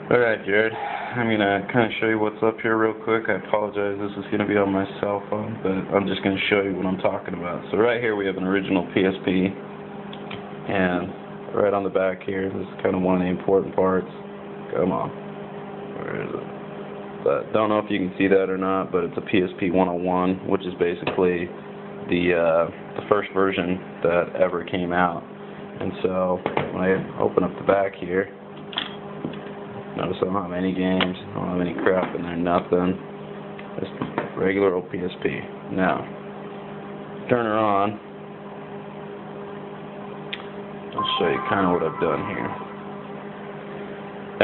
Alright, Jared, I'm going to kind of show you what's up here real quick. I apologize, this is going to be on my cell phone, but I'm just going to show you what I'm talking about. So right here we have an original PSP, and right on the back here, this is kind of one of the important parts. Come on. Where is it? But don't know if you can see that or not, but it's a PSP 101, which is basically the first version that ever came out. And so when I open up the back here, notice I don't have any games, I don't have any crap in there, nothing. Just regular old PSP. Now, turn her on. I'll show you kind of what I've done here.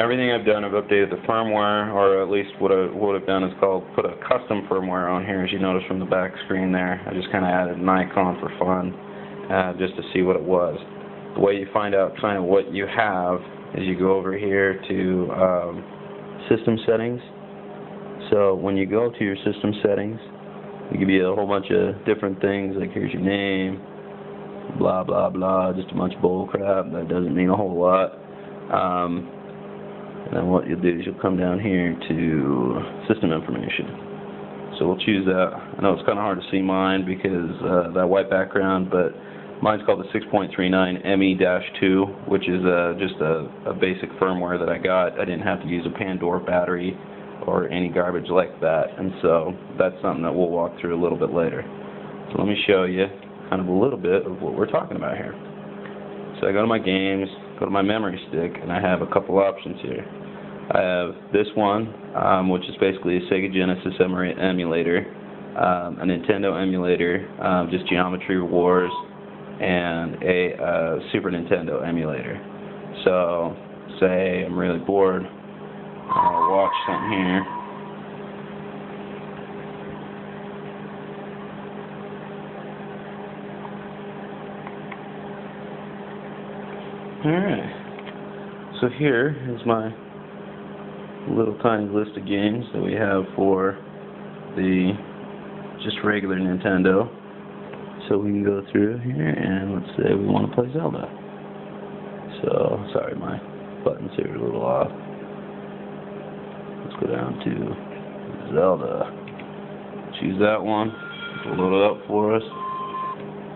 Everything I've done, I've updated the firmware, or at least what I've done is called put a custom firmware on here, as you notice from the back screen there. I just kind of added an icon for fun, just to see what it was. The way you find out kind of what you have is you go over here to system settings. So when you go to your system settings, it give you a whole bunch of different things, like here's your name, blah blah blah, just a bunch of bull crap that doesn't mean a whole lot. And then what you'll do is you'll come down here to system information. So we'll choose that. I know it's kind of hard to see mine because that white background, but mine's called the 6.39 ME-2, which is just a basic firmware that I got. I didn't have to use a Pandora Battery or any garbage like that, and so that's something that we'll walk through a little bit later. So let me show you kind of a little bit of what we're talking about here. So I go to my games, go to my memory stick, and I have a couple options here. I have this one, which is basically a SEGA Genesis emulator, a Nintendo emulator, just Geometry Wars, and a Super Nintendo emulator. So, say I'm really bored, I'll watch something here. Alright, so here is my little tiny list of games that we have for the just regular Nintendo. So we can go through here and let's say we want to play Zelda. So, sorry, my buttons here are a little off. Let's go down to Zelda. Choose that one. It'll load it up for us.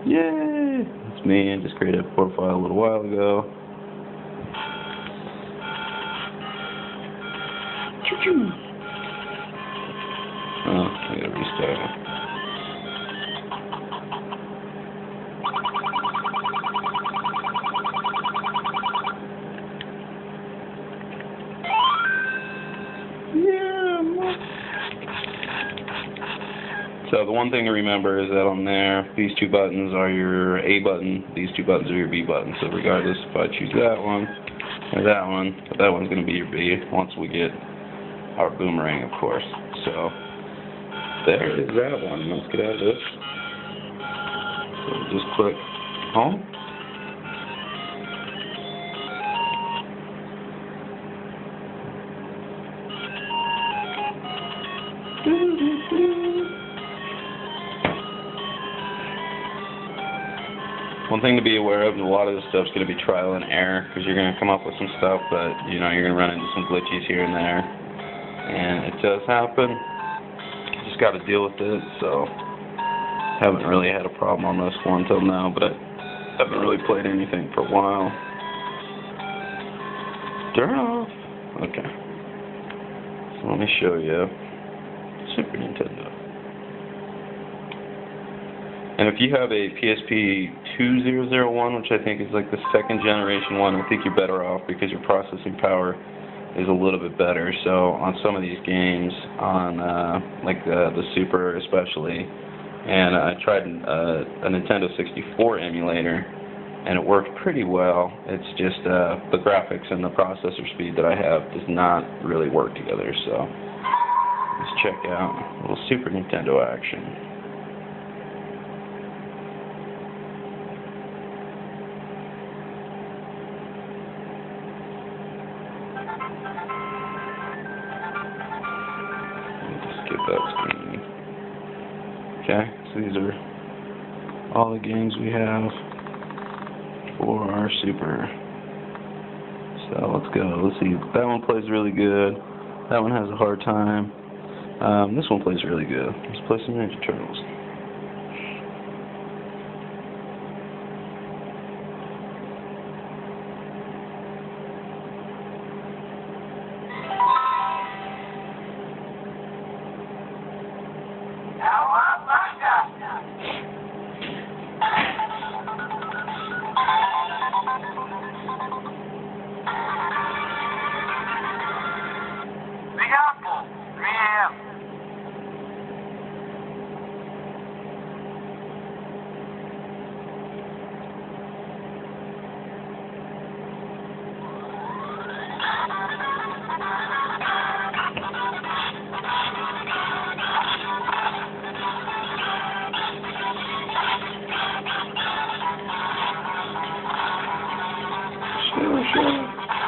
Yay! It's me. I just created a profile a little while ago. Choo-choo! Oh, I gotta restart it. So the one thing to remember is that on there, these two buttons are your A button, these two buttons are your B button. So regardless if I choose that one or that one's going to be your B once we get our boomerang, of course. So there is that one. Let's get out of this. So just click home. One thing to be aware of, a lot of this stuff's going to be trial and error, because you're going to come up with some stuff, but you know you're going to run into some glitches here and there, and it does happen. You just got to deal with it. So haven't really had a problem on this one until now, but I haven't really played anything for a while. Turn off. Okay. So let me show you Super Nintendo. And if you have a PSP 2001, which I think is like the second generation one, I think you're better off because your processing power is a little bit better. So on some of these games, on like the Super especially, and I tried a Nintendo 64 emulator, and it worked pretty well. It's just the graphics and the processor speed that I have does not really work together. So let's check out a little Super Nintendo action. Okay, so these are all the games we have for our Super. So let's go. Let's see. That one plays really good. That one has a hard time. This one plays really good. Let's play some Ninja Turtles. Sure.